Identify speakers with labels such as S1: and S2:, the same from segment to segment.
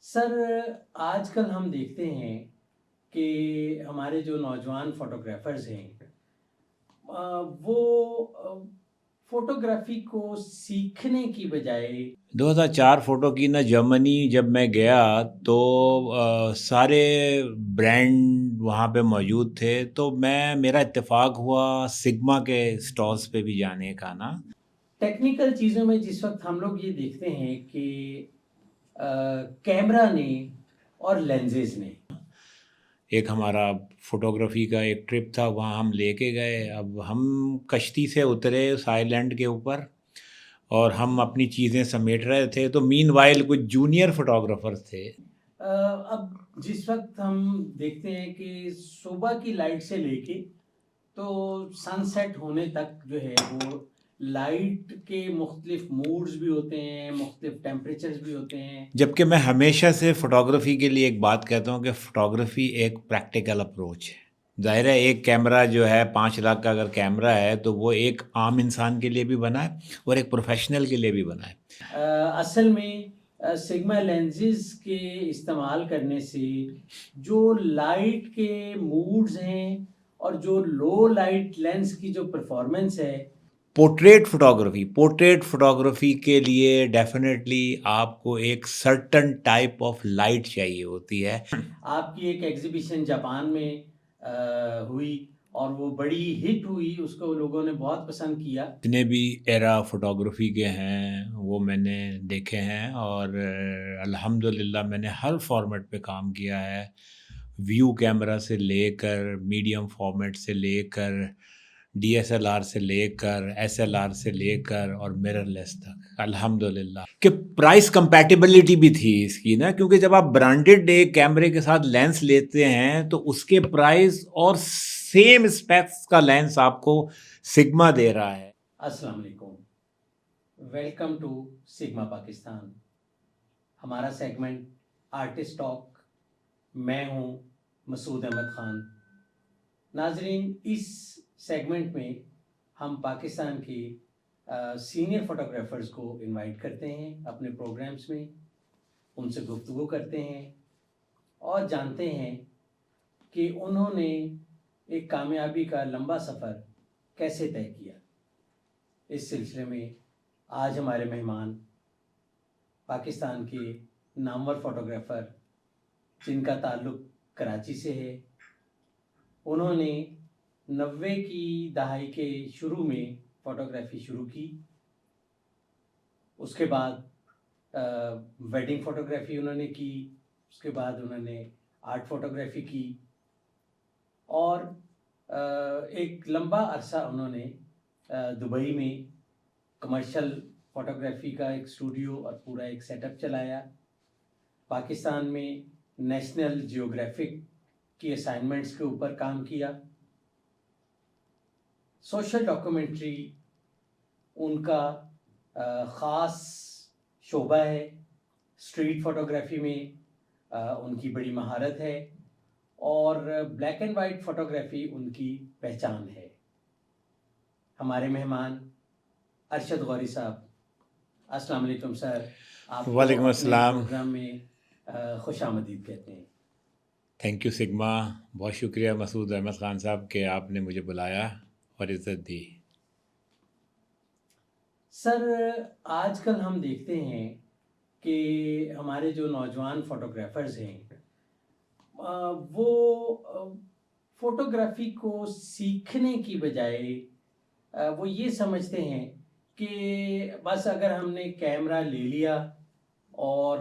S1: سر، آج کل ہم دیکھتے ہیں کہ ہمارے جو نوجوان فوٹوگرافرز ہیں وہ فوٹوگرافی کو سیکھنے کی بجائے
S2: 2004 فوٹو کی نا جرمنی جب میں گیا تو سارے برانڈ وہاں پہ موجود تھے، تو میرا اتفاق ہوا سگما کے اسٹالس پہ بھی جانے کا نا۔
S1: ٹیکنیکل چیزوں میں جس وقت ہم لوگ یہ دیکھتے ہیں کہ کیمرہ نے اور لینزز نے
S2: ایک ہمارا فوٹوگرافی کا ایک ٹرپ تھا، وہاں ہم لے کے گئے۔ اب ہم کشتی سے اترے اس آئی لینڈ کے اوپر اور ہم اپنی چیزیں سمیٹ رہے تھے، تو مین وائل کچھ جونیئر فوٹوگرافرز تھے۔
S1: اب جس وقت ہم دیکھتے ہیں کہ صبح کی لائٹ سے لے کے تو سن سیٹ ہونے تک جو ہے وہ لائٹ کے مختلف موڈز بھی ہوتے ہیں، مختلف ٹیمپریچرز بھی ہوتے ہیں۔
S2: جبکہ میں ہمیشہ سے فوٹوگرافی کے لیے ایک بات کہتا ہوں کہ فوٹوگرافی ایک پریکٹیکل اپروچ ہے۔ ظاہر ہے ایک کیمرہ جو ہے 5 لاکھ کا اگر کیمرہ ہے تو وہ ایک عام انسان کے لیے بھی بنا ہے اور ایک پروفیشنل کے لیے بھی بنا ہے۔
S1: اصل میں سگما لینزز کے استعمال کرنے سے جو لائٹ کے موڈز ہیں اور جو لو لائٹ لینس کی جو پرفارمنس ہے،
S2: پورٹریٹ فوٹوگرافی کے لیے ڈیفینیٹلی آپ کو ایک سرٹن ٹائپ آف لائٹ چاہیے ہوتی ہے۔
S1: آپ کی ایک ایگزیبیشن جاپان میں ہوئی اور وہ بڑی ہٹ ہوئی، اس کو لوگوں نے بہت پسند کیا۔
S2: جتنے بھی ایرا فوٹوگرافی کے ہیں وہ میں نے دیکھے ہیں اور الحمدللہ میں نے ہر فارمیٹ پہ کام کیا ہے، ویو کیمرہ سے لے کر میڈیم فارمیٹ سے لے کر ڈی ایس ایل آر سے لے کر ایس ایل آر سے لے کر اور میرر لیس تک الحمدللہ۔ کہ پرائس کمپیٹیبلٹی بھی تھی اس کی نا، کیونکہ جب آپ برانڈیڈ ایک کیمرے کے ساتھ لینس لیتے ہیں تو اس کے پرائس اور سیم اسپیکس کا لینس آپ کو سگما دے رہا ہے۔
S1: السلام علیکم، ویلکم ٹو سگما پاکستان۔ ہمارا سیگمنٹ آرٹسٹ ٹاک، میں ہوں مسعود احمد خان۔ ناظرین، اس سیگمنٹ میں ہم پاکستان کے سینئر فوٹوگرافرز کو انوائٹ کرتے ہیں اپنے پروگرامز میں، ان سے گفتگو کرتے ہیں اور جانتے ہیں کہ انہوں نے ایک کامیابی کا لمبا سفر کیسے طے کیا۔ اس سلسلے میں آج ہمارے مہمان پاکستان کے نامور فوٹوگرافر جن کا تعلق کراچی سے ہے۔ انہوں نے 90 کی دہائی کے شروع میں فوٹوگرافی شروع کی، اس کے بعد ویڈنگ فوٹوگرافی انہوں نے کی، اس کے بعد انہوں نے آرٹ فوٹوگرافی کی اور ایک لمبا عرصہ انہوں نے دبئی میں کمرشل فوٹوگرافی کا ایک اسٹوڈیو اور پورا ایک سیٹ اپ چلایا۔ پاکستان میں نیشنل جیوگرافک کی اسائنمنٹس کے اوپر کام کیا۔ سوشل ڈاکومنٹری ان کا خاص شعبہ ہے۔ اسٹریٹ فوٹوگرافی میں ان کی بڑی مہارت ہے اور بلیک اینڈ وائٹ فوٹوگرافی ان کی پہچان ہے۔ ہمارے مہمان ارشد غوری صاحب، السلام علیکم سر، آپ کو
S2: وعلیکم
S1: اپنے
S2: السلام۔
S1: پروگرام میں خوش آمدید کہتے ہیں۔
S2: تھینک یو سگما، بہت شکریہ مسعود احمد خان صاحب کہ آپ نے مجھے بلایا اور عزت دی۔
S1: سر، آج کل ہم دیکھتے ہیں کہ ہمارے جو نوجوان فوٹوگرافرز ہیں وہ فوٹوگرافی کو سیکھنے کی بجائے وہ یہ سمجھتے ہیں کہ بس اگر ہم نے کیمرہ لے لیا اور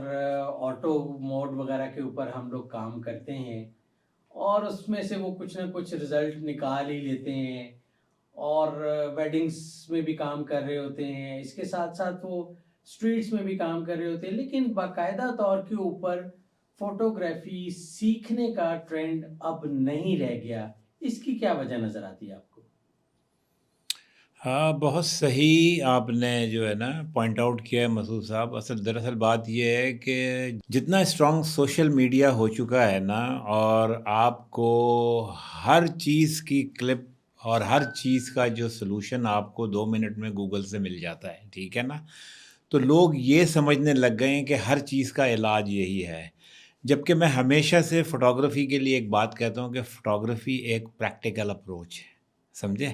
S1: آٹو موڈ وغیرہ کے اوپر ہم لوگ کام کرتے ہیں اور اس میں سے وہ کچھ نہ کچھ رزلٹ نکال ہی لیتے ہیں اور ویڈنگز میں بھی کام کر رہے ہوتے ہیں، اس کے ساتھ ساتھ وہ اسٹریٹس میں بھی کام کر رہے ہوتے ہیں، لیکن باقاعدہ طور کے اوپر فوٹوگرافی سیکھنے کا ٹرینڈ اب نہیں رہ گیا۔ اس کی کیا وجہ نظر آتی ہے آپ کو؟
S2: ہاں، بہت صحیح آپ نے جو ہے نا پوائنٹ آؤٹ کیا ہے مسعود صاحب۔ دراصل بات یہ ہے کہ جتنا اسٹرانگ سوشل میڈیا ہو چکا ہے نا، اور آپ کو ہر چیز کی کلپ اور ہر چیز کا جو سلوشن آپ کو 2 منٹ میں گوگل سے مل جاتا ہے، ٹھیک ہے نا، تو لوگ یہ سمجھنے لگ گئے ہیں کہ ہر چیز کا علاج یہی ہے، جبکہ میں ہمیشہ سے فوٹوگرافی کے لیے ایک بات کہتا ہوں کہ فوٹوگرافی ایک پریکٹیکل اپروچ ہے، سمجھے؟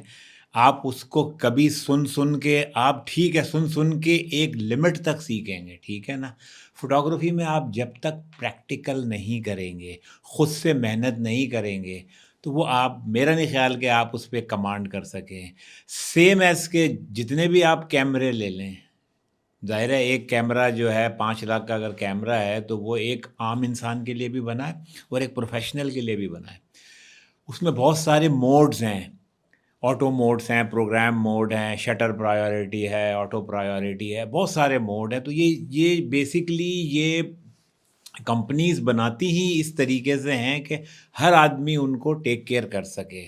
S2: آپ اس کو کبھی سن کے آپ ٹھیک ہے سن کے ایک لمٹ تک سیکھیں گے، ٹھیک ہے نا؟ فوٹوگرافی میں آپ جب تک پریکٹیکل نہیں کریں گے، خود سے محنت نہیں کریں گے، تو وہ آپ میرا نہیں خیال کہ آپ اس پہ کمانڈ کر سکیں۔ سیم ایز کہ جتنے بھی آپ کیمرے لے لیں، ظاہر ہے ایک کیمرہ جو ہے 5 لاکھ کا اگر کیمرہ ہے تو وہ ایک عام انسان کے لیے بھی بنا ہے اور ایک پروفیشنل کے لیے بھی بنا ہے۔ اس میں بہت سارے موڈز ہیں، آٹو موڈز ہیں، پروگرام موڈ ہیں، شٹر پرائیورٹی ہے، آٹو پرائیورٹی ہے، بہت سارے موڈ ہیں۔ تو یہ بیسیکلی یہ کمپنیز بناتی ہی اس طریقے سے ہیں کہ ہر آدمی ان کو ٹیک کیئر کر سکے۔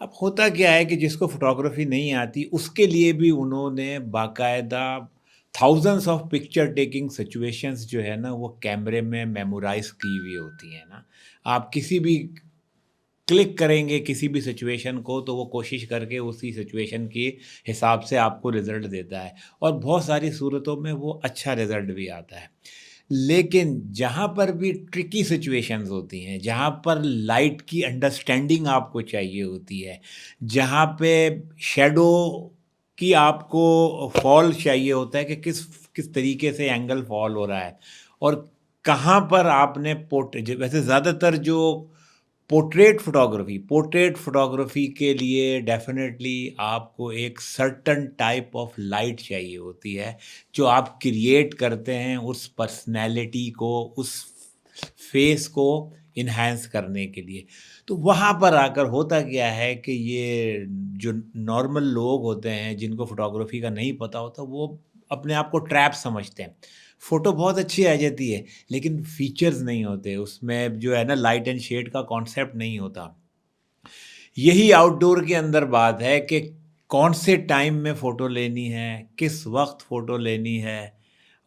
S2: اب ہوتا کیا ہے کہ جس کو فوٹوگرافی نہیں آتی اس کے لیے بھی انہوں نے باقاعدہ thousands of picture taking situations جو ہے نا وہ کیمرے میں میمورائز کی ہوئی ہوتی ہیں نا۔ آپ کسی بھی کلک کریں گے کسی بھی سچویشن کو تو وہ کوشش کر کے اسی سچویشن کے حساب سے آپ کو رزلٹ دیتا ہے، اور بہت ساری صورتوں میں وہ اچھا رزلٹ بھی آتا ہے۔ لیکن جہاں پر بھی ٹرکی سچویشنز ہوتی ہیں، جہاں پر لائٹ کی انڈرسٹینڈنگ آپ کو چاہیے ہوتی ہے، جہاں پہ شیڈو کی آپ کو فال چاہیے ہوتا ہے کہ کس طریقے سے اینگل فال ہو رہا ہے، اور کہاں پر آپ نے ویسے زیادہ تر جو پورٹریٹ فوٹوگرافی کے لیے ڈیفینیٹلی آپ کو ایک سرٹن ٹائپ آف لائٹ چاہیے ہوتی ہے جو آپ کریٹ کرتے ہیں اس پرسنالٹی کو، اس فیس کو انہینس کرنے کے لیے۔ تو وہاں پر آ کر ہوتا کیا ہے کہ یہ جو نارمل لوگ ہوتے ہیں جن کو فوٹوگرافی کا نہیں پتہ ہوتا وہ اپنے آپ کو ٹریپ سمجھتے ہیں۔ فوٹو بہت اچھی آ جاتی ہے لیکن فیچرز نہیں ہوتے اس میں، جو ہے نا لائٹ اینڈ شیڈ کا کانسیپٹ نہیں ہوتا۔ یہی آؤٹ ڈور کے اندر بات ہے کہ کون سے ٹائم میں فوٹو لینی ہے، کس وقت فوٹو لینی ہے،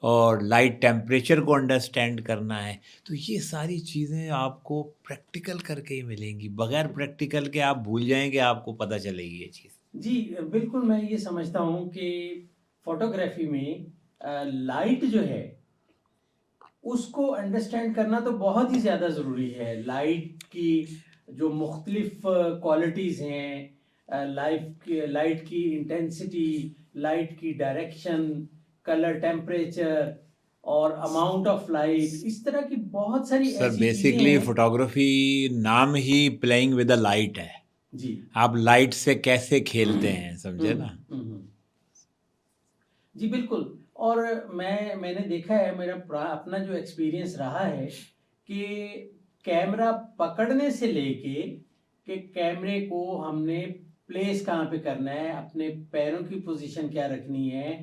S2: اور لائٹ ٹیمپریچر کو انڈرسٹینڈ کرنا ہے۔ تو یہ ساری چیزیں آپ کو پریکٹیکل کر کے ہی ملیں گی، بغیر پریکٹیکل کے آپ بھول جائیں گے، آپ کو پتہ چلے گی یہ چیز۔
S1: جی بالکل، میں یہ سمجھتا ہوں کہ فوٹوگرافی میں لائٹ جو ہے اس کو انڈرسٹینڈ کرنا تو بہت ہی زیادہ ضروری ہے۔ لائٹ کی جو مختلف کوالٹیز ہیں، لائٹ کی انٹینسٹی، لائٹ کی ڈائریکشن، کلر ٹیمپریچر اور اماؤنٹ آف لائٹ، اس طرح کی بہت ساری
S2: سر
S1: ایسی چیزیں
S2: بیسکلی
S1: ہیں۔
S2: فوٹوگرافی نام ہی پلئنگ ود اے لائٹ ہے،
S1: جی
S2: آپ لائٹ سے کیسے کھیلتے ہیں، سمجھے نا؟
S1: جی بالکل، اور میں نے دیکھا ہے، میرا اپنا جو ایکسپیرینس رہا ہے کہ کیمرہ پکڑنے سے لے کے کہ کیمرے کو ہم نے پلیس کہاں پہ کرنا ہے، اپنے پیروں کی پوزیشن کیا رکھنی ہے،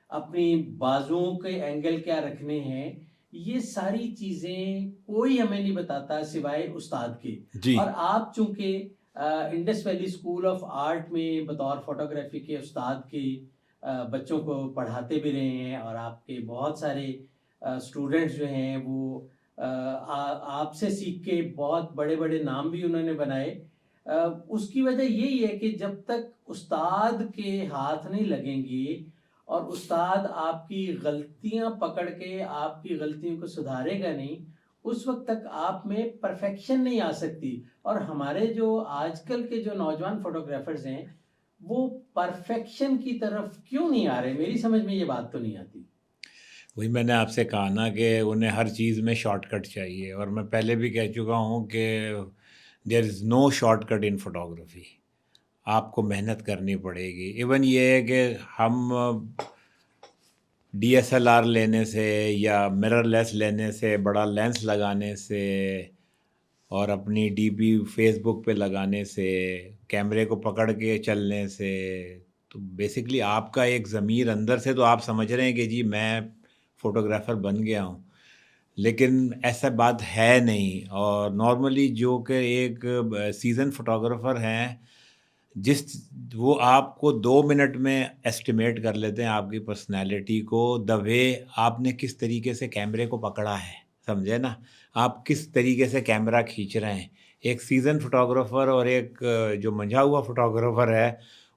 S1: اپنی بازوؤں کے اینگل کیا رکھنے ہیں، یہ ساری چیزیں کوئی ہمیں نہیں بتاتا سوائے استاد کے۔
S2: جی
S1: اور آپ چونکہ Indus valley school of art میں بطور فوٹوگرافی کے استاد کے بچوں کو پڑھاتے بھی رہے ہیں، اور آپ کے بہت سارے اسٹوڈنٹس جو ہیں وہ آپ سے سیکھ کے بہت بڑے بڑے نام بھی انہوں نے بنائے۔ اس کی وجہ یہی ہے کہ جب تک استاد کے ہاتھ نہیں لگیں گے اور استاد آپ کی غلطیاں پکڑ کے آپ کی غلطیوں کو سدھارے گا نہیں، اس وقت تک آپ میں پرفیکشن نہیں آ سکتی۔ اور ہمارے جو آج کل کے جو نوجوان فوٹوگرافرز ہیں وہ پرفیکشن کی طرف کیوں نہیں آ رہے؟ میری سمجھ میں یہ بات تو نہیں آتی۔
S2: وہی میں نے آپ سے کہا نا کہ انہیں ہر چیز میں شارٹ کٹ چاہیے، اور میں پہلے بھی کہہ چکا ہوں کہ دیر از نو شارٹ کٹ ان فوٹوگرافی، آپ کو محنت کرنی پڑے گی۔ ایون یہ ہے کہ ہم ڈی ایس ایل آر لینے سے یا مرر لیس لینے سے، بڑا لینس لگانے سے اور اپنی ڈی پی فیس بک پہ لگانے سے، کیمرے کو پکڑ کے چلنے سے، تو بیسکلی آپ کا ایک ضمیر اندر سے تو آپ سمجھ رہے ہیں کہ جی میں فوٹوگرافر بن گیا ہوں، لیکن ایسا بات ہے نہیں۔ اور نارملی جو کہ ایک سیزن فوٹوگرافر ہیں، وہ آپ کو 2 منٹ میں ایسٹیمیٹ کر لیتے ہیں آپ کی پرسنالٹی کو، دا وے آپ نے کس طریقے سے کیمرے کو پکڑا ہے، سمجھے نا؟ آپ کس طریقے سے کیمرہ کھینچ رہے ہیں۔ ایک سیزن فوٹوگرافر اور ایک جو منجھا ہوا فوٹوگرافر ہے،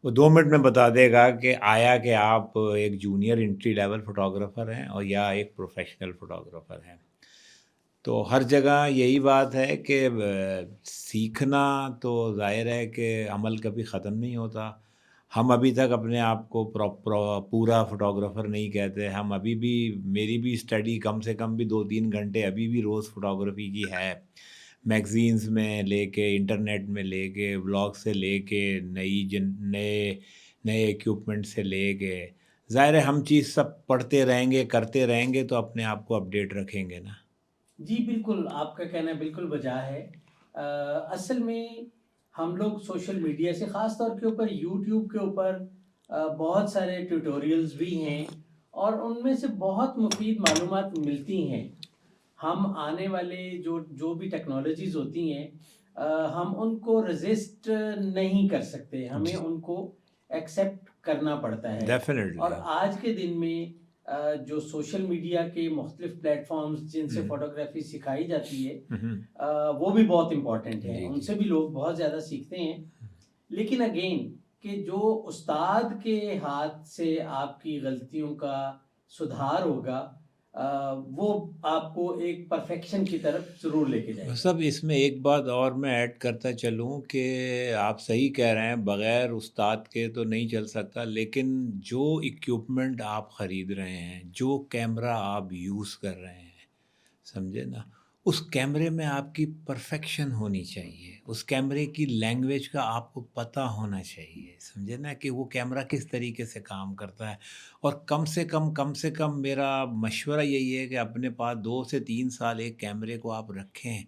S2: وہ 2 منٹ میں بتا دے گا کہ آیا کہ آپ ایک جونیئر انٹری لیول فوٹوگرافر ہیں اور یا ایک پروفیشنل فوٹوگرافر ہیں. تو ہر جگہ یہی بات ہے کہ سیکھنا تو ظاہر ہے کہ عمل کبھی ختم نہیں ہوتا. ہم ابھی تک اپنے آپ کو پورا فوٹوگرافر نہیں کہتے. ہم ابھی بھی، میری بھی اسٹڈی کم سے کم بھی 2-3 گھنٹے ابھی بھی روز فوٹوگرافی کی ہے. میگزینز میں لے کے، انٹرنیٹ میں لے کے، بلاگ سے لے کے، نئے ایکوپمنٹ سے لے کے. ظاہر ہے ہم چیز سب پڑھتے رہیں گے، کرتے رہیں گے تو اپنے آپ کو اپڈیٹ رکھیں گے نا.
S1: جی بالکل، آپ کا کہنا بالکل بجا ہے. اصل میں ہم لوگ سوشل میڈیا سے، خاص طور کے اوپر یوٹیوب کے اوپر بہت سارے ٹیوٹوریلز بھی ہیں اور ان میں سے بہت مفید معلومات ملتی ہیں. ہم آنے والے جو بھی ٹیکنالوجیز ہوتی ہیں ہم ان کو رزسٹ نہیں کر سکتے، ہمیں ان کو ایکسیپٹ کرنا پڑتا ہے. اور
S2: ڈیفینیٹلی.
S1: آج کے دن میں جو سوشل میڈیا کے مختلف پلیٹ فارمز جن سے فوٹوگرافی سکھائی جاتی ہے وہ بھی بہت امپورٹنٹ ہے، ان سے بھی لوگ بہت زیادہ سیکھتے ہیں. لیکن اگین کہ جو استاد کے ہاتھ سے آپ کی غلطیوں کا سدھار ہوگا وہ آپ کو ایک پرفیکشن کی طرف ضرور لے کے جائے گا.
S2: سب اس میں ایک بات اور میں ایڈ کرتا چلوں کہ آپ صحیح کہہ رہے ہیں، بغیر استاد کے تو نہیں چل سکتا. لیکن جو ایکوپمنٹ آپ خرید رہے ہیں، جو کیمرہ آپ یوز کر رہے ہیں، سمجھے نا، اس کیمرے میں آپ کی پرفیکشن ہونی چاہیے. اس کیمرے کی لینگویج کا آپ کو پتہ ہونا چاہیے، سمجھے نا، کہ وہ کیمرہ کس طریقے سے کام کرتا ہے. اور کم سے کم میرا مشورہ یہی ہے کہ اپنے پاس 2 سے 3 سال ایک کیمرے کو آپ رکھیں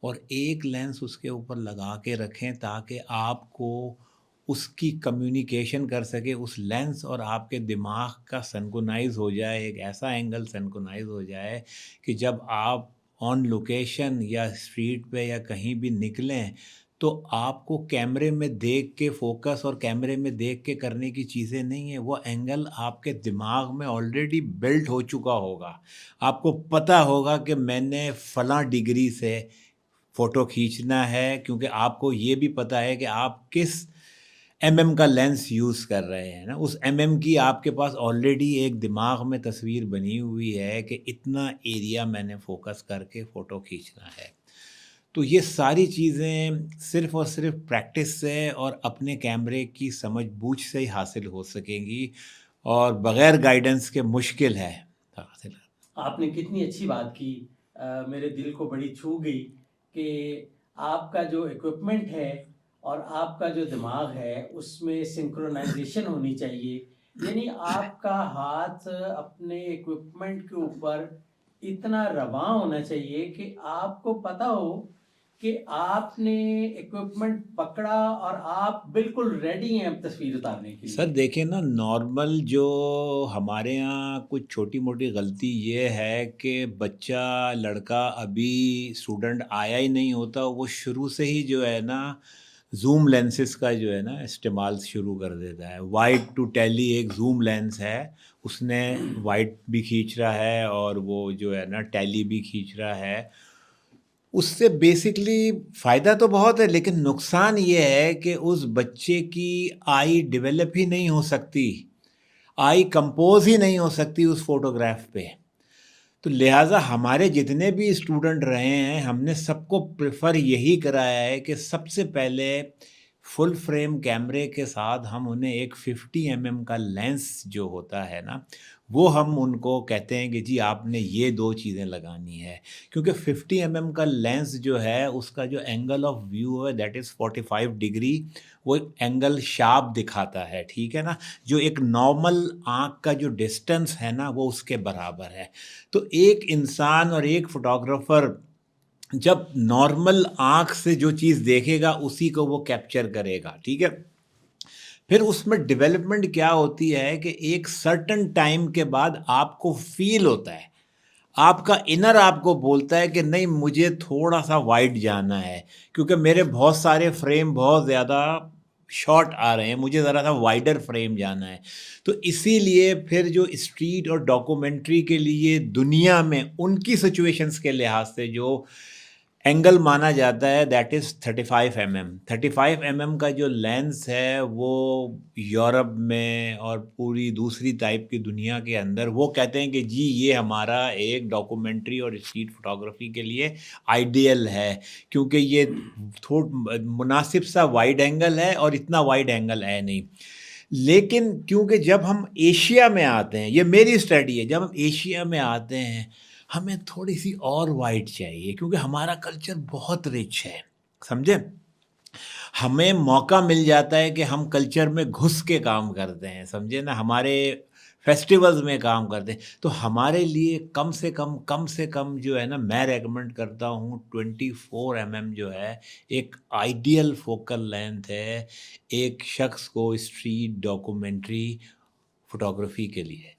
S2: اور ایک لینس اس کے اوپر لگا کے رکھیں تاکہ آپ کو اس کی کمیونیکیشن کر سکے. اس لینس اور آپ کے دماغ کا سنکونائز ہو جائے، ایک ایسا اینگل سنکونائز ہو جائے کہ جب آپ آن لوکیشن یا اسٹریٹ پہ یا کہیں بھی نکلیں تو آپ کو کیمرے میں دیکھ کے فوکس اور کیمرے میں دیکھ کے کرنے کی چیزیں نہیں ہیں. وہ اینگل آپ کے دماغ میں آلریڈی بلٹ ہو چکا ہوگا. آپ کو پتہ ہوگا کہ میں نے فلاں ڈگری سے فوٹو کھینچنا ہے، کیونکہ آپ کو یہ بھی پتہ ہے کہ آپ کس کا لینس یوز کر رہے ہیں نا. اس کی آپ کے پاس آلریڈی ایک دماغ میں تصویر بنی ہوئی ہے کہ اتنا ایریا میں نے فوکس کر کے فوٹو کھینچنا ہے. تو یہ ساری چیزیں صرف اور صرف پریکٹس سے اور اپنے کیمرے کی سمجھ بوجھ سے ہی حاصل ہو سکیں گی، اور بغیر گائیڈنس کے مشکل ہے حاصل.
S1: آپ نے کتنی اچھی بات کی، میرے دل کو بڑی چھو گئی کہ آپ کا جو ایکوپمنٹ ہے اور آپ کا جو دماغ ہے اس میں سنکرونائزیشن ہونی چاہیے. یعنی آپ کا ہاتھ اپنے ایکوپمنٹ کے اوپر اتنا رواں ہونا چاہیے کہ آپ کو پتہ ہو کہ آپ نے ایکوپمنٹ پکڑا اور آپ بالکل ریڈی ہیں تصویر اتارنے کے لیے.
S2: سر دیکھیں نا، نارمل جو ہمارے یہاں کچھ چھوٹی موٹی غلطی یہ ہے کہ بچہ لڑکا ابھی اسٹوڈنٹ آیا ہی نہیں ہوتا، وہ شروع سے ہی جو ہے نا زوم لینسز کا جو ہے نا استعمال شروع کر دیتا ہے. وائڈ ٹو ٹیلی ایک زوم لینس ہے، اس نے وائڈ بھی کھینچ رہا ہے اور وہ جو ہے نا ٹیلی بھی کھینچ رہا ہے. اس سے بیسکلی فائدہ تو بہت ہے، لیکن نقصان یہ ہے کہ اس بچے کی آئی ڈیولپ ہی نہیں ہو سکتی، آئی کمپوز ہی نہیں ہو سکتی اس فوٹوگراف پہ. تو لہٰذا ہمارے جتنے بھی اسٹوڈنٹ رہے ہیں، ہم نے سب کو پریفر یہی کرایا ہے کہ سب سے پہلے فل فریم کیمرے کے ساتھ ہم انہیں ایک 50 کا لینس جو ہوتا ہے نا، وہ ہم ان کو کہتے ہیں کہ جی آپ نے یہ 2 چیزیں لگانی ہے. کیونکہ 50 کا لینس جو ہے اس کا جو اینگل آف ویو ہے دیٹ از 45 ڈگری، وہ اینگل شارپ دکھاتا ہے، ٹھیک ہے نا. جو ایک نارمل آنکھ کا جو ڈسٹنس ہے نا وہ اس کے برابر ہے. تو ایک انسان اور ایک فوٹوگرافر جب نارمل آنکھ سے جو چیز دیکھے گا اسی کو وہ کیپچر کرے گا، ٹھیک ہے. پھر اس میں ڈیولپمنٹ کیا ہوتی ہے کہ ایک سرٹن ٹائم کے بعد آپ کو فیل ہوتا ہے، آپ کا انر آپ کو بولتا ہے کہ نہیں مجھے تھوڑا سا وائڈ جانا ہے، کیونکہ میرے بہت سارے فریم بہت زیادہ شارٹ آ رہے ہیں، مجھے ذرا سا وائڈر فریم جانا ہے. تو اسی لیے پھر جو اسٹریٹ اور ڈاکومنٹری کے لیے دنیا میں ان کی سچویشنز کے لحاظ سے جو اینگل مانا جاتا ہے دیٹ از 35 mm. 35 mm کا جو لینس ہے وہ یورپ میں اور پوری دوسری ٹائپ کی دنیا کے اندر وہ کہتے ہیں کہ جی یہ ہمارا ایک ڈاکومنٹری اور اسٹریٹ فوٹوگرافی کے لیے آئیڈیل ہے، کیونکہ یہ مناسب سا وائڈ اینگل ہے اور اتنا وائڈ اینگل ہے نہیں. لیکن کیونکہ جب ہم ایشیا میں آتے ہیں، یہ میری اسٹڈی ہے، جب ہم ایشیا میں آتے ہیں ہمیں تھوڑی سی اور وائڈ چاہیے، کیونکہ ہمارا کلچر بہت رچ ہے، سمجھے. ہمیں موقع مل جاتا ہے کہ ہم کلچر میں گھس کے کام کرتے ہیں، سمجھے نا، ہمارے فیسٹیولز میں کام کرتے ہیں. تو ہمارے لیے کم سے کم جو ہے نا، میں ریکمنڈ کرتا ہوں 24 mm جو ہے ایک آئیڈیل فوکل لینتھ ہے ایک شخص کو اسٹریٹ ڈاکومنٹری فوٹوگرافی کے لیے.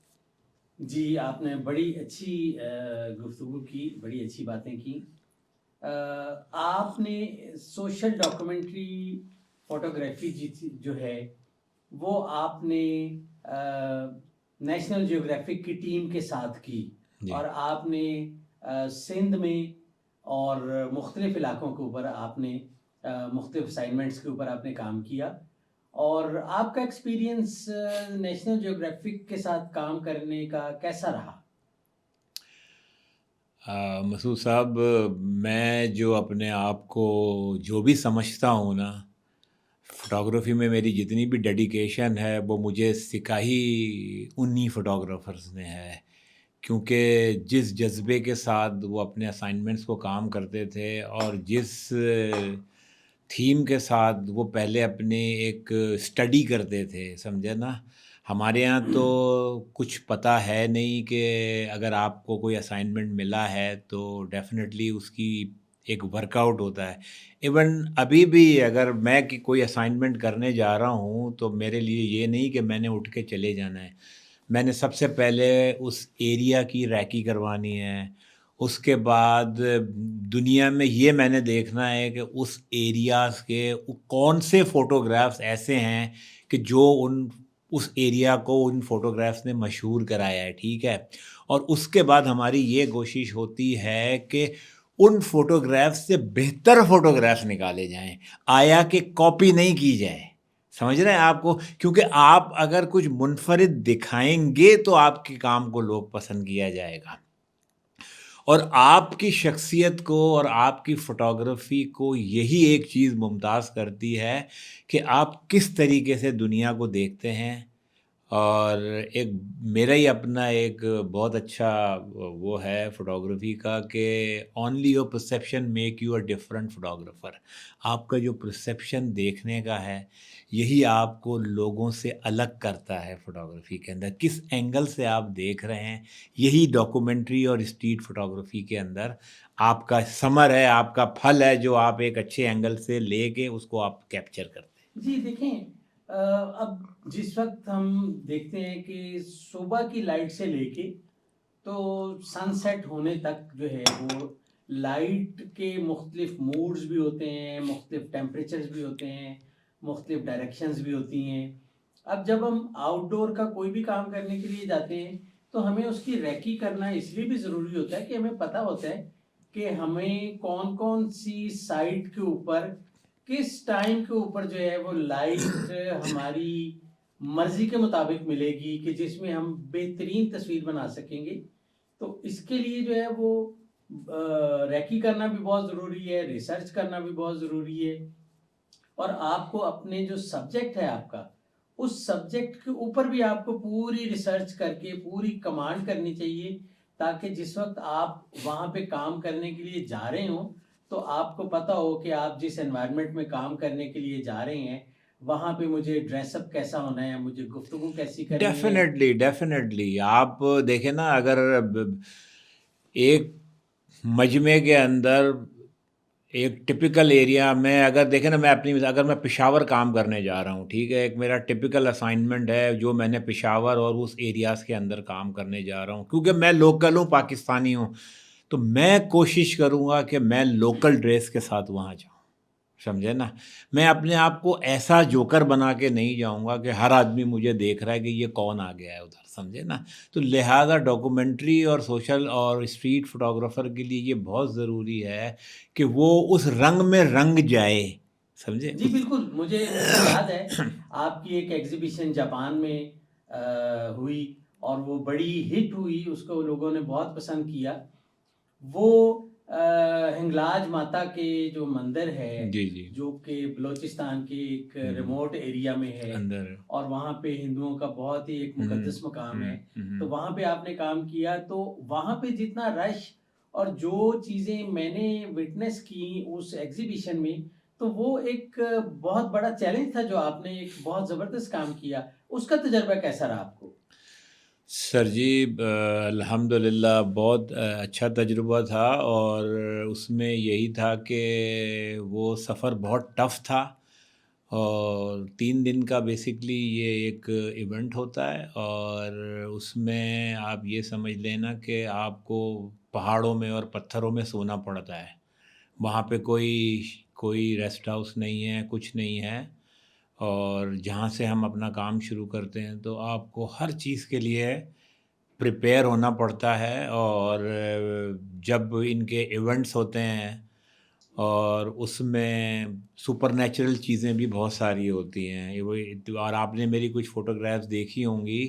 S1: جی آپ نے بڑی اچھی گفتگو کی، بڑی اچھی باتیں کی. آپ نے سوشل ڈاکومنٹری فوٹوگرافی جو ہے وہ آپ نے نیشنل جیوگرافک کی ٹیم کے ساتھ کی،
S2: جی.
S1: اور آپ نے سندھ میں اور مختلف علاقوں کے اوپر آپ نے مختلف اسائنمنٹس کے اوپر آپ نے کام کیا. اور آپ کا ایکسپیرینس نیشنل جیوگرافک کے ساتھ کام کرنے کا کیسا رہا؟
S2: مسعود صاحب، میں جو اپنے آپ کو جو بھی سمجھتا ہوں نا، فوٹوگرافی میں میری جتنی بھی ڈیڈیکیشن ہے وہ مجھے سکھائی انہی فوٹوگرافرز نے ہے، کیونکہ جس جذبے کے ساتھ وہ اپنے اسائنمنٹس کو کام کرتے تھے اور جس تھیم کے ساتھ وہ پہلے اپنے ایک اسٹڈی کرتے تھے، سمجھے نا. ہمارے ہاں تو کچھ پتہ ہے نہیں کہ اگر آپ کو کوئی اسائنمنٹ ملا ہے تو ڈیفینیٹلی اس کی ایک ورک آؤٹ ہوتا ہے. ایون ابھی بھی اگر میں کوئی اسائنمنٹ کرنے جا رہا ہوں تو میرے لیے یہ نہیں کہ میں نے اٹھ کے چلے جانا ہے، میں نے سب سے پہلے اس ایریا کی ریکی کروانی ہے. اس کے بعد دنیا میں یہ میں نے دیکھنا ہے کہ اس ایریاز کے کون سے فوٹوگرافس ایسے ہیں کہ جو اس ایریا کو ان فوٹوگرافس نے مشہور کرایا ہے، ٹھیک ہے. اور اس کے بعد ہماری یہ کوشش ہوتی ہے کہ ان فوٹوگرافس سے بہتر فوٹوگرافس نکالے جائیں، آیا کہ کاپی نہیں کی جائے، سمجھ رہے ہیں آپ کو. کیونکہ آپ اگر کچھ منفرد دکھائیں گے تو آپ کے کام کو لوگ پسند کیا جائے گا، اور آپ کی شخصیت کو اور آپ کی فوٹوگرافی کو یہی ایک چیز ممتاز کرتی ہے کہ آپ کس طریقے سے دنیا کو دیکھتے ہیں. اور ایک میرا ہی اپنا ایک بہت اچھا وہ ہے فوٹوگرافی کا کہ only your perception make you a different photographer. آپ کا جو پرسیپشن دیکھنے کا ہے یہی آپ کو لوگوں سے الگ کرتا ہے. فوٹوگرافی کے اندر کس اینگل سے آپ دیکھ رہے ہیں، یہی ڈاکومنٹری اور اسٹریٹ فوٹوگرافی کے اندر آپ کا ثمر ہے، آپ کا پھل ہے، جو آپ ایک اچھے اینگل سے لے کے اس کو آپ کیپچر کرتے ہیں.
S1: جی دیکھیں، اب جس وقت ہم دیکھتے ہیں کہ صبح کی لائٹ سے لے کے تو سن سیٹ ہونے تک جو ہے وہ لائٹ کے مختلف موڈز بھی ہوتے ہیں، مختلف ٹیمپریچرز بھی ہوتے ہیں، مختلف ڈائریکشنز بھی ہوتی ہیں. اب جب ہم آؤٹ ڈور کا کوئی بھی کام کرنے کے لیے جاتے ہیں تو ہمیں اس کی ریکی کرنا اس لیے بھی ضروری ہوتا ہے کہ ہمیں پتہ ہوتا ہے کہ ہمیں کون کون سی سائٹ کے اوپر کس ٹائم کے اوپر جو ہے وہ لائٹ ہماری مرضی کے مطابق ملے گی کہ جس میں ہم بہترین تصویر بنا سکیں گے. تو اس کے لیے جو ہے وہ ریکی کرنا بھی بہت ضروری ہے، ریسرچ کرنا بھی بہت ضروری ہے، اور آپ کو اپنے جو سبجیکٹ ہے آپ کا اس سبجیکٹ کے اوپر بھی آپ کو پوری ریسرچ کر کے پوری کمانڈ کرنی چاہیے، تاکہ جس وقت آپ وہاں پہ کام کرنے کے لیے جا رہے ہوں تو آپ کو پتہ ہو کہ آپ جس انوائرمنٹ میں کام کرنے کے لیے جا رہے ہیں وہاں پہ مجھے ڈریس اپ کیسا ہونا ہے، مجھے گفتگو کیسی کرنی ہے.
S2: ڈیفینیٹلی آپ دیکھیں نا، اگر ایک مجمع کے اندر ایک ٹپیکل ایریا میں اگر دیکھیں نا، اگر میں پشاور کام کرنے جا رہا ہوں، ٹھیک ہے، ایک میرا ٹپیکل اسائنمنٹ ہے جو میں نے پشاور اور اس ایریاز کے اندر کام کرنے جا رہا ہوں، کیونکہ میں لوکل ہوں، پاکستانی ہوں، تو میں کوشش کروں گا کہ میں لوکل ڈریس کے ساتھ وہاں جاؤں. سمجھے نا. میں اپنے آپ کو ایسا جوکر بنا کے نہیں جاؤں گا کہ ہر آدمی مجھے دیکھ رہا ہے کہ یہ کون آ گیا ہے ادھر, سمجھے نا. تو لہٰذا ڈاکومنٹری اور سوشل اور اسٹریٹ فوٹوگرافر کے لیے یہ بہت ضروری ہے کہ وہ اس رنگ میں رنگ جائے, سمجھے.
S1: جی بالکل, مجھے یاد ہے آپ کی ایک ایگزیبیشن جاپان میں ہوئی اور وہ بڑی ہٹ ہوئی, اس کو لوگوں نے بہت پسند کیا. وہ ہنگلاج ماتا کے جو مندر ہے
S2: جی جی
S1: جو کہ بلوچستان کے ایک
S2: ہم،
S1: ریموٹ ایریا میں ہے,
S2: اندر.
S1: اور وہاں پہ ہندوؤں کا بہت ہی ایک مقدس مقام ہے, تو وہاں پہ آپ نے کام کیا. تو وہاں پہ جتنا رش اور جو چیزیں میں نے وٹنس کی اس ایگزیبیشن میں, تو وہ ایک بہت بڑا چیلنج تھا جو آپ نے ایک بہت زبردست کام کیا. اس کا تجربہ کیسا رہا آپ کو؟
S2: سر جی الحمدللہ بہت اچھا تجربہ تھا, اور اس میں یہی تھا کہ وہ سفر بہت ٹف تھا, اور 3 دن کا بیسکلی یہ ایک ایونٹ ہوتا ہے, اور اس میں آپ یہ سمجھ لینا کہ آپ کو پہاڑوں میں اور پتھروں میں سونا پڑتا ہے. وہاں پہ کوئی ریسٹ ہاؤس نہیں ہے, کچھ نہیں ہے, اور جہاں سے ہم اپنا کام شروع کرتے ہیں تو آپ کو ہر چیز کے لیے پریپیئر ہونا پڑتا ہے. اور جب ان کے ایونٹس ہوتے ہیں اور اس میں سپر نیچرل چیزیں بھی بہت ساری ہوتی ہیں, اور آپ نے میری کچھ فوٹوگرافس دیکھی ہوں گی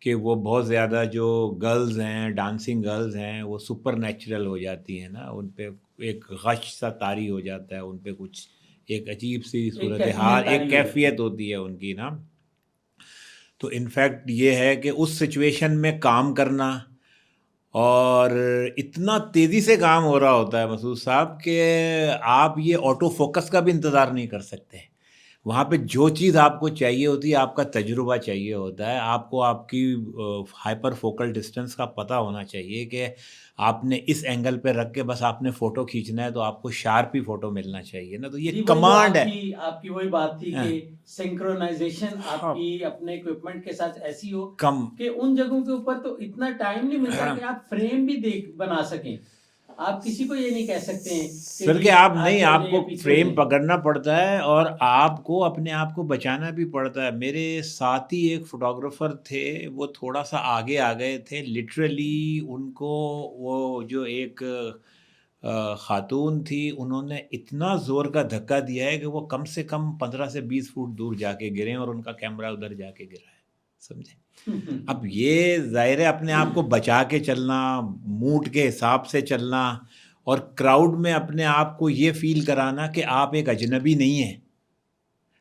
S2: کہ وہ بہت زیادہ جو گرلز ہیں, ڈانسنگ گرلز ہیں, وہ سپر نیچرل ہو جاتی ہیں نا, ان پہ ایک غش سا طاری ہو جاتا ہے, ان پہ کچھ ایک عجیب سی
S1: ایک
S2: صورتحال,
S1: کیفیت طاری
S2: ایک
S1: ہو جاتی ہے.
S2: کیفیت ہوتی ہے ان کی نا. تو انفیکٹ یہ ہے کہ اس سچویشن میں کام کرنا, اور اتنا تیزی سے کام ہو رہا ہوتا ہے مسعود صاحب کہ آپ یہ آٹو فوکس کا بھی انتظار نہیں کر سکتے. وہاں پہ جو چیز آپ کو چاہیے ہوتی ہے, آپ کا تجربہ چاہیے ہوتا ہے, آپ کو آپ کی ہائپر فوکل ڈسٹنس کا پتہ ہونا چاہیے کہ آپ نے اس اینگل پہ رکھ کے بس آپ نے فوٹو کھینچنا ہے, تو آپ کو شارپ ہی فوٹو ملنا چاہیے نا. تو
S1: جی
S2: یہ
S1: وہی جو
S2: کمانڈ ہے.
S1: آپ کی وہی بات تھی
S2: ہاں،
S1: کہ سنکرونائزیشن آپ
S2: ہاں،
S1: کی اپنے اکوپمنٹ کے ساتھ ایسی ہو
S2: کم.
S1: کہ ان جگہوں کے اوپر تو اتنا ٹائم نہیں ملتا کہ آپ فریم بھی بنا سکیں. آپ کسی کو یہ نہیں کہہ سکتے ہیں کہ
S2: سر
S1: جی
S2: کہ آپ نہیں,
S1: آگے ہو
S2: آپ
S1: جائیں
S2: کو
S1: یا پیچھے ہو
S2: فریم
S1: جائیں.
S2: پکڑنا پڑتا ہے, اور آپ کو اپنے آپ کو بچانا بھی پڑتا ہے. میرے ساتھ ہی ایک فوٹوگرافر تھے, وہ تھوڑا سا آگے آ گئے تھے, لٹرلی ان کو وہ جو ایک خاتون تھی, انہوں نے اتنا زور کا دھکا دیا ہے کہ وہ کم سے کم 15 سے 20 فٹ دور جا کے گرے, اور ان کا کیمرہ ادھر جا کے گرا ہے, سمجھے. اب یہ ظاہر ہے اپنے آپ کو بچا کے چلنا, موڈ کے حساب سے چلنا, اور کراؤڈ میں اپنے آپ کو یہ فیل کرانا کہ آپ ایک اجنبی نہیں ہیں.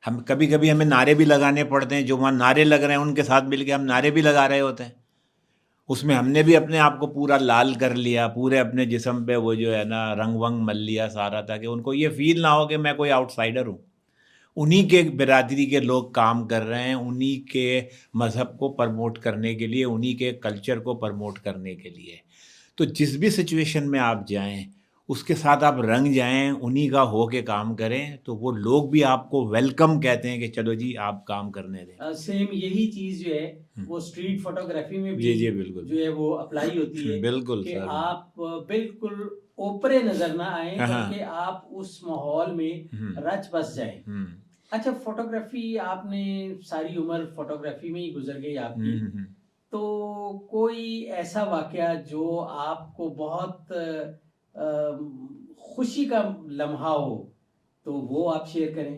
S2: ہم کبھی کبھی ہمیں نعرے بھی لگانے پڑتے ہیں, جو وہاں نعرے لگ رہے ہیں ان کے ساتھ مل کے ہم نعرے بھی لگا رہے ہوتے ہیں. اس میں ہم نے بھی اپنے آپ کو پورا لال کر لیا, پورے اپنے جسم پہ وہ جو ہے نا رنگ ونگ مل لیا سارا, تاکہ ان کو یہ فیل نہ ہو کہ میں کوئی آؤٹ سائڈر ہوں. انہی کے برادری کے لوگ کام کر رہے ہیں, انہی کے مذہب کو پرموٹ کرنے کے لیے, انہی کے کلچر کو پرموٹ کرنے کے لیے. تو جس بھی سچویشن میں آپ جائیں اس کے ساتھ آپ رنگ جائیں, انہی کا ہو کے کام کریں, تو وہ لوگ بھی آپ کو ویلکم کہتے ہیں کہ چلو جی آپ کام کرنے دیں.
S1: سیم یہی چیز جو ہے وہ اسٹریٹ فوٹوگرافی میں بھی
S2: جی جی بالکل,
S1: جو ہے وہ اپلائی ہوتی ہے
S2: بالکل
S1: کہ
S2: سر.
S1: آپ بالکل اوپرے نظر نہ آئیں,
S2: ہاں.
S1: بلکہ آپ اس ماحول میں رچ بس جائیں. اچھا, فوٹوگرافی آپ نے ساری عمر فوٹوگرافی میں ہی گزر گئی آپ کی, تو کوئی ایسا واقعہ جو آپ کو بہت خوشی کا لمحہ ہو تو وہ آپ شیئر کریں.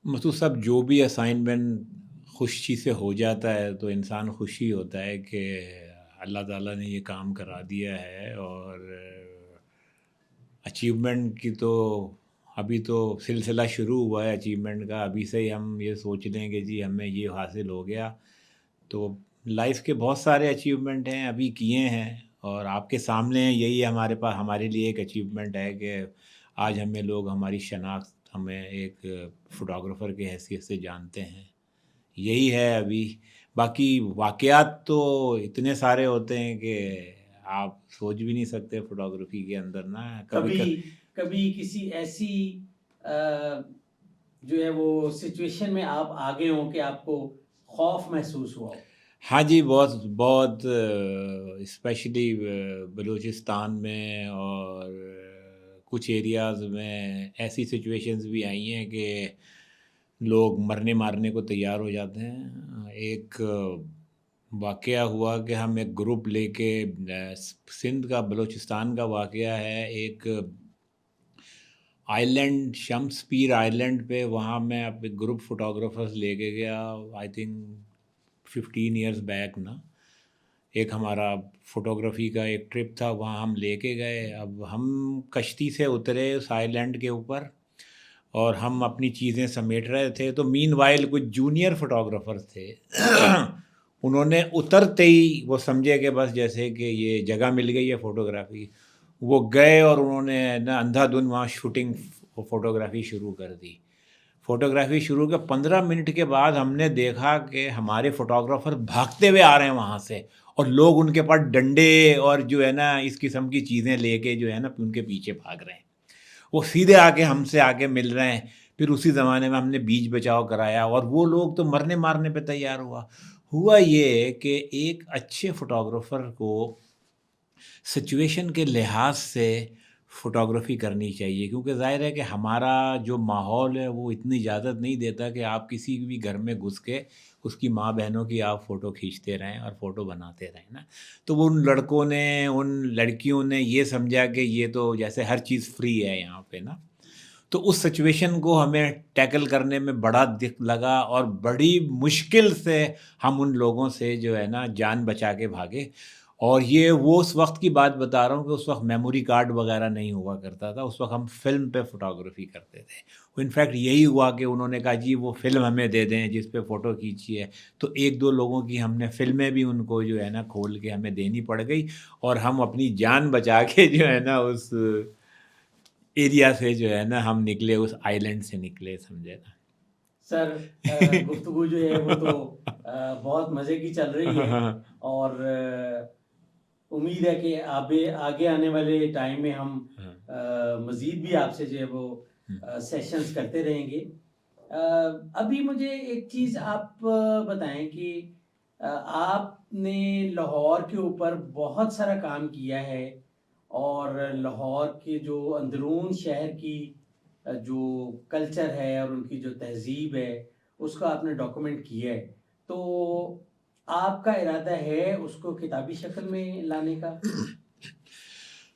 S2: مسعود صاحب جو بھی اسائنمنٹ خوشی سے ہو جاتا ہے تو انسان خوشی ہوتا ہے کہ اللہ تعالیٰ نے یہ کام کرا دیا ہے. اور اچیومنٹ کی تو ابھی تو سلسلہ شروع ہوا ہے اچیومنٹ کا, ابھی سے ہی ہم یہ سوچ لیں کہ جی ہمیں یہ حاصل ہو گیا. تو لائف کے بہت سارے اچیومنٹ ہیں ابھی کیے ہیں, اور آپ کے سامنے ہیں. یہی ہمارے پاس ہمارے لیے ایک اچیومنٹ ہے کہ آج ہمیں لوگ ہماری شناخت ہمیں ایک فوٹوگرافر کی حیثیت سے جانتے ہیں. یہی ہے ابھی. باقی واقعات تو اتنے سارے ہوتے ہیں کہ آپ سوچ بھی نہیں سکتے فوٹوگرافی کے اندر نا.
S1: کبھی کسی ایسی جو ہے وہ سچویشن میں آپ آگے ہوں کہ آپ کو خوف محسوس ہوا ہو.
S2: ہاں جی, بہت اسپیشلی بلوچستان میں, اور کچھ ایریاز میں ایسی سچویشنز بھی آئی ہیں کہ لوگ مرنے مارنے کو تیار ہو جاتے ہیں. ایک واقعہ ہوا کہ ہم ایک گروپ لے کے سندھ کا بلوچستان کا واقعہ ہے. ایک آئی لینڈ شمس پیر آئی لینڈ پہ وہاں میں اپنے گروپ فوٹوگرافرز لے کے گیا. آئی تھنک 15 ایئرس بیک نا. ایک ہمارا فوٹوگرافی کا ایک ٹرپ تھا, وہاں ہم لے کے گئے. اب ہم کشتی سے اترے اس آئی لینڈ کے اوپر اور ہم اپنی چیزیں سمیٹ رہے تھے. تو مین وائل کچھ جونیئر فوٹوگرافرز تھے. انہوں نے اترتے ہی وہ سمجھے کہ بس جیسے کہ یہ جگہ مل گئی ہے فوٹوگرافی, وہ گئے اور انہوں نے نا اندھا دھند وہاں شوٹنگ فوٹوگرافی شروع کر دی. فوٹوگرافی شروع کے 15 منٹ کے بعد ہم نے دیکھا کہ ہمارے فوٹوگرافر بھاگتے ہوئے آ رہے ہیں وہاں سے, اور لوگ ان کے پاس ڈنڈے اور جو ہے نا اس قسم کی چیزیں لے کے جو ہے نا ان کے پیچھے بھاگ رہے ہیں. وہ سیدھے آ کے ہم سے آ کے مل رہے ہیں. پھر اسی زمانے میں ہم نے بیچ بچاؤ کرایا اور وہ لوگ تو مرنے مارنے پہ تیار ہوا یہ کہ ایک اچھے فوٹوگرافر کو سچویشن کے لحاظ سے فوٹوگرافی کرنی چاہیے, کیونکہ ظاہر ہے کہ ہمارا جو ماحول ہے وہ اتنی اجازت نہیں دیتا کہ آپ کسی بھی گھر میں گھس کے اس کی ماں بہنوں کی آپ فوٹو کھینچتے رہیں اور فوٹو بناتے رہیں نا. تو وہ ان لڑکوں نے ان لڑکیوں نے یہ سمجھا کہ یہ تو جیسے ہر چیز فری ہے یہاں پہ نا. تو اس سچویشن کو ہمیں ٹیکل کرنے میں بڑا دق لگا اور بڑی مشکل سے ہم ان لوگوں سے جو ہے نا جان بچا کے بھاگے. اور یہ وہ اس وقت کی بات بتا رہا ہوں کہ اس وقت میموری کارڈ وغیرہ نہیں ہوا کرتا تھا. اس وقت ہم فلم پہ فوٹوگرافی کرتے تھے. انفیکٹ یہی ہوا کہ انہوں نے کہا جی وہ فلم ہمیں دے دیں جس پہ فوٹو کھینچی ہے. تو ایک دو لوگوں کی ہم نے فلمیں بھی ان کو جو ہے نا کھول کے ہمیں دینی پڑ گئی, اور ہم اپنی جان بچا کے جو ہے نا اس ایریا سے جو ہے نا ہم نکلے, اس آئی لینڈ سے نکلے, سمجھے نا.
S1: سر گفتگو جو ہے وہ تو بہت مزے کی چل رہی ہے, اور امید ہے کہ آگے آنے والے ٹائم میں ہم مزید بھی آپ سے جو ہے وہ سیشنز کرتے رہیں گے. ابھی مجھے ایک چیز آپ بتائیں کہ آپ نے لاہور کے اوپر بہت سارا کام کیا ہے, اور لاہور کے جو اندرون شہر کی جو کلچر ہے اور ان کی جو تہذیب ہے اس کو آپ نے ڈاکومنٹ کیا ہے. تو آپ کا ارادہ ہے اس کو کتابی شکل میں لانے کا؟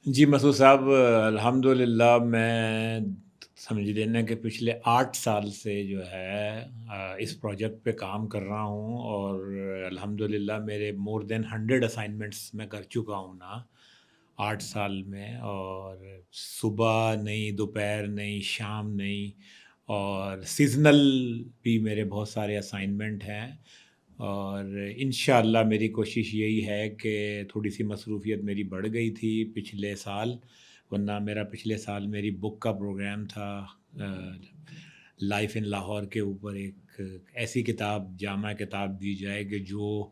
S2: جی مسعود صاحب, الحمدللہ میں سمجھ لینا کہ پچھلے 8 سال سے جو ہے اس پروجیکٹ پہ کام کر رہا ہوں, اور الحمدللہ میرے مور دین 100 اسائنمنٹس میں کر چکا ہوں نا 8 سال میں. اور صبح نہیں, دوپہر نہیں, شام نہیں, اور سیزنل بھی میرے بہت سارے اسائنمنٹ ہیں. اور انشاءاللہ میری کوشش یہی ہے کہ تھوڑی سی مصروفیت میری بڑھ گئی تھی پچھلے سال, ورنہ میرا پچھلے سال میری بک کا پروگرام تھا لائف ان لاہور کے اوپر. ایک ایسی کتاب, جامع کتاب دی جائے کہ جو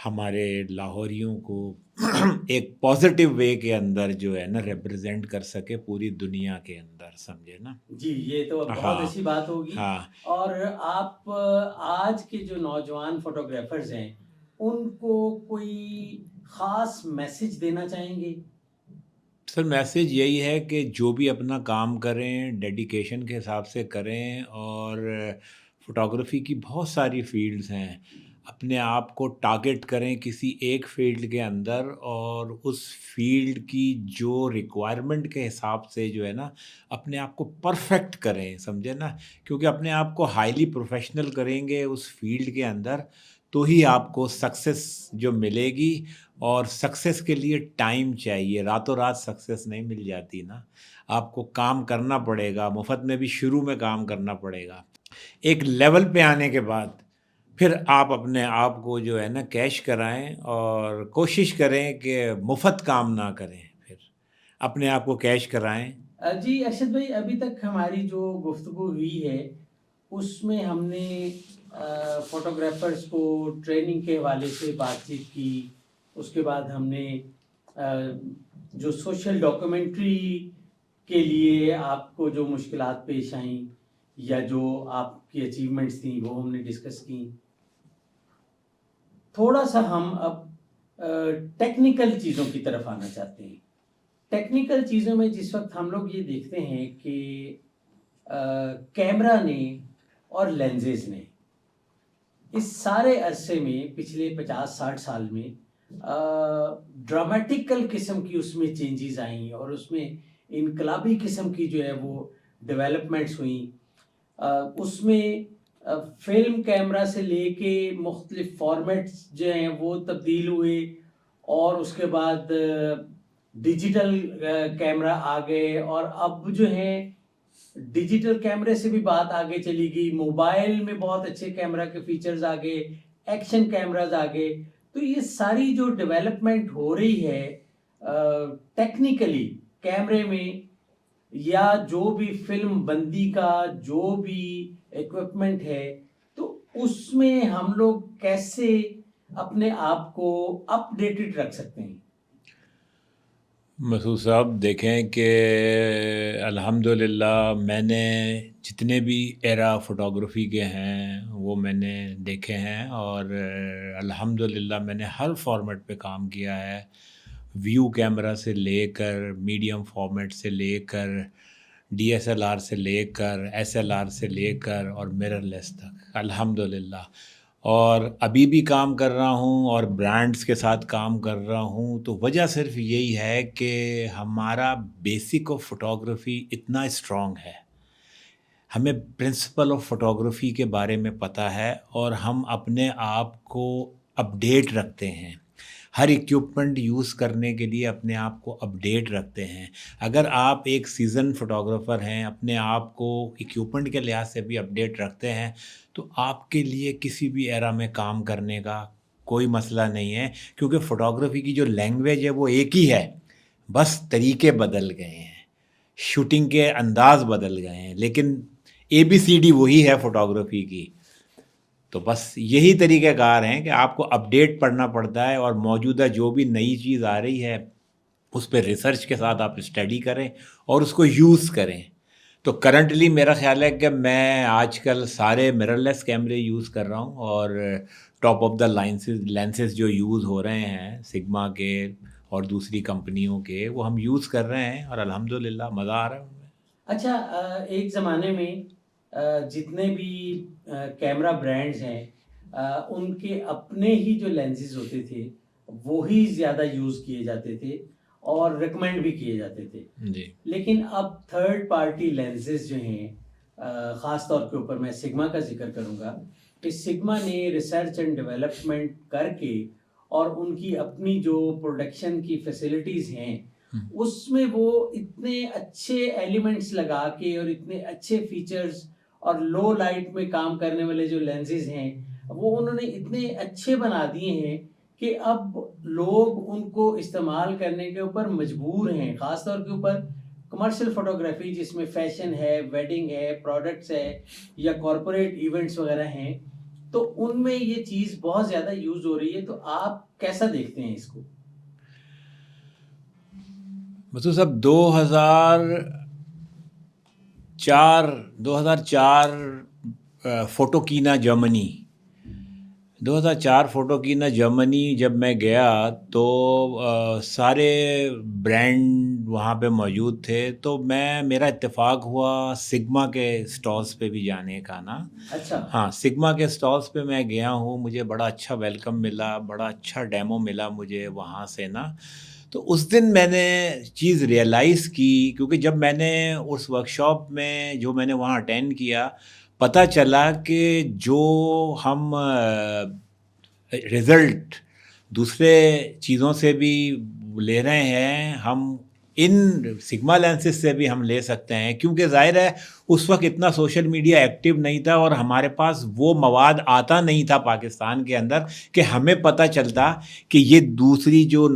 S2: ہمارے لاہوریوں کو ایک پازیٹیو وے کے اندر جو ہے نا ریپرزینٹ کر سکے پوری دنیا کے اندر, سمجھے نا.
S1: جی یہ تو بہت اچھی بات ہوگی. اور آپ آج کے جو نوجوان فوٹوگرافرز ہیں ان کو کوئی خاص میسج دینا چاہیں گے؟
S2: سر میسیج یہی ہے کہ جو بھی اپنا کام کریں ڈیڈیکیشن کے حساب سے کریں, اور فوٹوگرافی کی بہت ساری فیلڈز ہیں. اپنے آپ کو ٹارگٹ کریں کسی ایک فیلڈ کے اندر, اور اس فیلڈ کی جو ریکوائرمنٹ کے حساب سے جو ہے نا اپنے آپ کو پرفیکٹ کریں, سمجھے نا. کیونکہ اپنے آپ کو ہائیلی پروفیشنل کریں گے اس فیلڈ کے اندر تو ہی آپ کو سکسیس جو ملے گی. اور سکسیس کے لیے ٹائم چاہیے, راتوں رات سکسیس نہیں مل جاتی نا. آپ کو کام کرنا پڑے گا, مفت میں بھی شروع میں کام کرنا پڑے گا. ایک لیول پہ آنے کے بعد پھر آپ اپنے آپ کو جو ہے نا کیش کرائیں, اور کوشش کریں کہ مفت کام نہ کریں, پھر اپنے آپ کو کیش کرائیں.
S1: جی ارشد بھائی, ابھی تک ہماری جو گفتگو ہوئی ہے اس میں ہم نے فوٹوگرافرز کو ٹریننگ کے حوالے سے بات چیت کی. اس کے بعد ہم نے جو سوشل ڈاکومنٹری کے لیے آپ کو جو مشکلات پیش آئیں یا جو آپ کی اچیومنٹس تھیں وہ ہم نے ڈسکس کی. تھوڑا سا ہم اب ٹیکنیکل چیزوں کی طرف آنا چاہتے ہیں. ٹیکنیکل چیزوں میں جس وقت ہم لوگ یہ دیکھتے ہیں کہ کیمرہ نے اور لینزز نے اس سارے عرصے میں پچھلے 50-60 سال میں ڈرامیٹیکل قسم کی اس میں چینجز آئیں اور اس میں انقلابی قسم کی جو ہے وہ ڈیولپمنٹس ہوئیں۔ اس میں فلم کیمرہ سے لے کے مختلف فارمیٹس جو ہیں وہ تبدیل ہوئے، اور اس کے بعد ڈیجیٹل کیمرہ آ گئے، اور اب جو ہے ڈیجیٹل کیمرے سے بھی بات آگے چلی گئی، موبائل میں بہت اچھے کیمرہ کے فیچرز آ گئے، ایکشن کیمراز آ گئے۔ تو یہ ساری جو ڈیولپمنٹ ہو رہی ہے ٹیکنیکلی کیمرے میں، یا جو بھی فلم بندی کا جو بھی ایکوپمنٹ ہے، تو اس میں ہم لوگ کیسے اپنے آپ کو اپ ڈیٹڈ رکھ سکتے ہیں؟
S2: مسعود صاحب دیکھیں کہ الحمدللہ میں نے جتنے بھی ایرا فوٹوگرافی کے ہیں وہ میں نے دیکھے ہیں، اور الحمدللہ میں نے ہر فارمیٹ پہ کام کیا ہے، ویو کیمرہ سے لے کر میڈیم فارمیٹ سے لے کر ڈی ایس ایل آر سے لے کر ایس ایل آر سے لے کر اور میرر لیس تک الحمدللہ، اور ابھی بھی کام کر رہا ہوں اور برانڈز کے ساتھ کام کر رہا ہوں۔ تو وجہ صرف یہی ہے کہ ہمارا بیسک آف فوٹوگرافی اتنا اسٹرانگ ہے، ہمیں پرنسپل آف فوٹوگرافی کے بارے میں پتہ ہے، اور ہم اپنے آپ کو اپڈیٹ رکھتے ہیں، ہر ایکوپمنٹ یوز کرنے کے لیے اپنے آپ کو اپڈیٹ رکھتے ہیں۔ اگر آپ ایک سیزن فوٹوگرافر ہیں، اپنے آپ کو ایکوپمنٹ کے لحاظ سے بھی اپڈیٹ رکھتے ہیں، تو آپ کے لیے کسی بھی ایرا میں کام کرنے کا کوئی مسئلہ نہیں ہے، کیونکہ فوٹوگرافی کی جو لینگویج ہے وہ ایک ہی ہے، بس طریقے بدل گئے ہیں، شوٹنگ کے انداز بدل گئے ہیں، لیکن ABCD وہی ہے فوٹوگرافی کی۔ تو بس یہی طریقہ کار ہیں کہ آپ کو اپڈیٹ پڑھنا پڑتا ہے، اور موجودہ جو بھی نئی چیز آ رہی ہے اس پہ ریسرچ کے ساتھ آپ اسٹڈی کریں اور اس کو یوز کریں۔ تو کرنٹلی میرا خیال ہے کہ میں آج کل سارے میرر لیس کیمرے یوز کر رہا ہوں، اور ٹاپ آف دا لینسز جو یوز ہو رہے ہیں سگما کے اور دوسری کمپنیوں کے، وہ ہم یوز کر رہے ہیں، اور الحمدللہ مزہ آ رہا ہے ان میں۔
S1: اچھا، ایک زمانے میں جتنے بھی کیمرہ برانڈز ہیں ان کے اپنے ہی جو لینسز ہوتے تھے وہی زیادہ یوز کیے جاتے تھے اور ریکمینڈ بھی کیے جاتے تھے،
S2: جی
S1: لیکن اب تھرڈ پارٹی لینسز جو ہیں، خاص طور کے اوپر میں سگما کا ذکر کروں گا کہ سگما نے ریسرچ اینڈ ڈیولپمنٹ کر کے اور ان کی اپنی جو پروڈکشن کی فیسلٹیز ہیں اس میں وہ اتنے اچھے ایلیمنٹس لگا کے اور اتنے اچھے فیچرز اور لو لائٹ میں کام کرنے والے جو لینسز ہیں وہ انہوں نے اتنے اچھے بنا دیے ہیں کہ اب لوگ ان کو استعمال کرنے کے اوپر مجبور ہیں، خاص طور کے اوپر کمرشل فوٹوگرافی جس میں فیشن ہے، ویڈنگ ہے، پروڈکٹس ہے، یا کارپوریٹ ایونٹس وغیرہ ہیں، تو ان میں یہ چیز بہت زیادہ یوز ہو رہی ہے۔ تو آپ کیسا دیکھتے ہیں اس کو؟
S2: مسعود صاحب 2004 فوٹوکینا جرمنی 2004 فوٹوکینا جرمنی جب میں گیا تو سارے برانڈ وہاں پہ موجود تھے، تو میرا اتفاق ہوا سگما کے سٹالز پہ بھی جانے کا نا۔
S1: اچھا،
S2: ہاں، سگما کے سٹالز پہ میں گیا ہوں، مجھے بڑا اچھا ویلکم ملا، بڑا اچھا ڈیمو ملا مجھے وہاں سے نا۔ تو اس دن میں نے چیز ریئلائز کی، کیونکہ جب میں نے اس ورکشاپ میں جو میں نے وہاں اٹینڈ کیا، پتہ چلا کہ جو ہم رزلٹ دوسرے چیزوں سے بھی لے رہے ہیں، ہم ان سگما لینسز سے بھی ہم لے سکتے ہیں، کیونکہ ظاہر ہے اس وقت اتنا سوشل میڈیا ایکٹیو نہیں تھا اور ہمارے پاس وہ مواد آتا نہیں تھا پاکستان کے اندر کہ ہمیں پتہ چلتا کہ یہ دوسری جو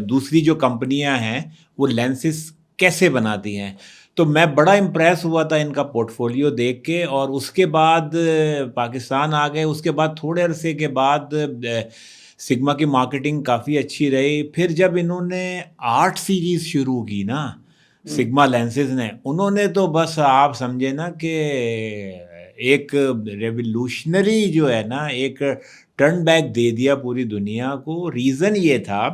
S2: دوسری جو کمپنیاں ہیں وہ لینسز کیسے بناتی ہیں۔ تو میں بڑا امپریس ہوا تھا ان کا پورٹ فولیو دیکھ کے، اور اس کے بعد پاکستان آ گئے۔ اس کے بعد تھوڑے عرصے کے بعد سگما کی مارکیٹنگ کافی اچھی رہی۔ پھر جب انہوں نے 8 سیریز شروع کی نا سگما لینسز نے، انہوں نے تو بس آپ سمجھے نا کہ ایک ریولیوشنری جو ہے نا، ایک ٹرن بیک دے دیا پوری دنیا کو۔ ریزن یہ تھا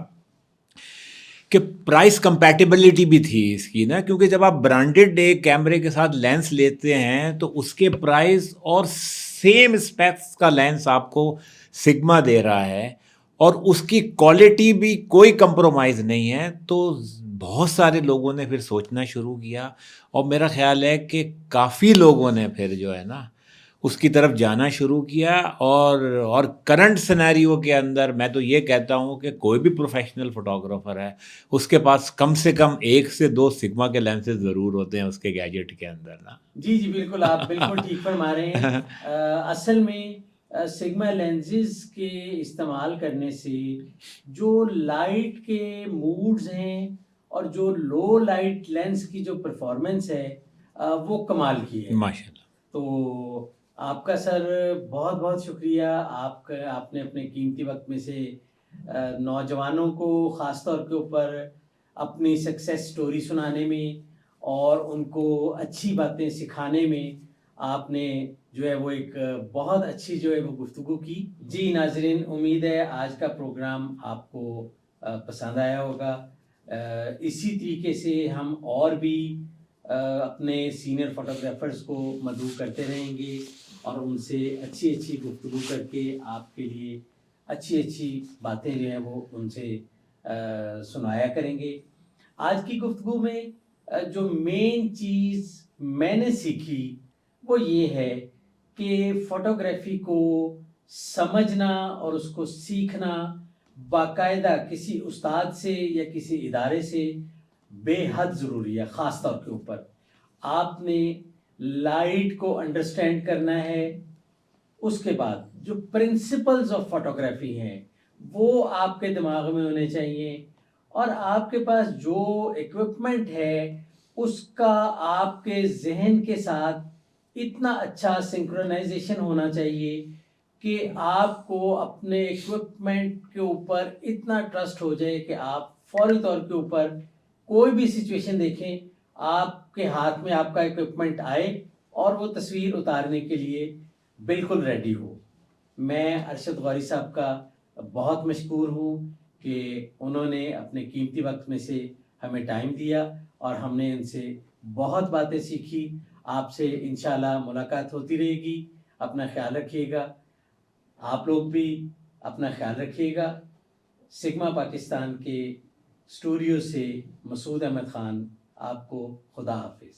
S2: کہ پرائس کمپیٹیبلٹی بھی تھی اس کی نا، کیونکہ جب آپ برانڈیڈ ایک کیمرے کے ساتھ لینس لیتے ہیں تو اس کے پرائس اور سیم اسپیکس کا لینس آپ کو سگما دے رہا ہے اور اس کی کوالٹی بھی کوئی کمپرومائز نہیں ہے، تو بہت سارے لوگوں نے پھر سوچنا شروع کیا، اور میرا خیال ہے کہ کافی لوگوں نے پھر جو ہے نا اس کی طرف جانا شروع کیا، اور کرنٹ سینیریو کے اندر میں تو یہ کہتا ہوں کہ کوئی بھی پروفیشنل فوٹوگرافر ہے اس کے پاس کم سے کم 1 سے 2 سگما کے لینسز ضرور ہوتے ہیں اس کے گیجٹ کے اندر نا۔
S1: جی جی بالکل، آپ بالکل ٹھیک فرما رہے ہیں۔ اصل میں سگما لینزز کے استعمال کرنے سے جو لائٹ کے موڈز ہیں اور جو لو لائٹ لینس کی جو پرفارمنس ہے وہ کمال کی ہے۔
S2: ماشاء اللہ۔
S1: تو آپ کا سر بہت بہت شکریہ، آپ نے اپنے قیمتی وقت میں سے نوجوانوں کو خاص طور کے اوپر اپنی سکسیس سٹوری سنانے میں اور ان کو اچھی باتیں سکھانے میں آپ نے جو ہے وہ ایک بہت اچھی جو ہے وہ گفتگو کی۔ جی ناظرین، امید ہے آج کا پروگرام آپ کو پسند آیا ہوگا۔ اسی طریقے سے ہم اور بھی اپنے سینئر فوٹوگرافرز کو مدعو کرتے رہیں گے اور ان سے اچھی اچھی گفتگو کر کے آپ کے لیے اچھی اچھی باتیں جو ہیں وہ ان سے سنایا کریں گے۔ آج کی گفتگو میں جو مین چیز میں نے سیکھی وہ یہ ہے کہ فوٹوگرافی کو سمجھنا اور اس کو سیکھنا باقاعدہ کسی استاد سے یا کسی ادارے سے بے حد ضروری ہے۔ خاص طور کے اوپر آپ نے لائٹ کو انڈرسٹینڈ کرنا ہے، اس کے بعد جو پرنسپلز آف فوٹوگرافی ہیں وہ آپ کے دماغ میں ہونے چاہیے، اور آپ کے پاس جو ایکوپمنٹ ہے اس کا آپ کے ذہن کے ساتھ اتنا اچھا سنکرونائزیشن ہونا چاہیے کہ آپ کو اپنے ایکوپمنٹ کے اوپر اتنا ٹرسٹ ہو جائے کہ آپ فوری طور کے اوپر کوئی بھی سچویشن دیکھیں، آپ کے ہاتھ میں آپ کا ایکوپمنٹ آئے اور وہ تصویر اتارنے کے لیے بالکل ریڈی ہو۔ میں ارشد غوری صاحب کا بہت مشکور ہوں کہ انہوں نے اپنے قیمتی وقت میں سے ہمیں ٹائم دیا اور ہم نے ان سے بہت باتیں سیکھی۔ آپ سے انشاءاللہ ملاقات ہوتی رہے گی۔ اپنا خیال رکھیے گا، آپ لوگ بھی اپنا خیال رکھیے گا۔ سگما پاکستان کے اسٹوڈیو سے مسعود احمد خان، آپ کو خدا حافظ۔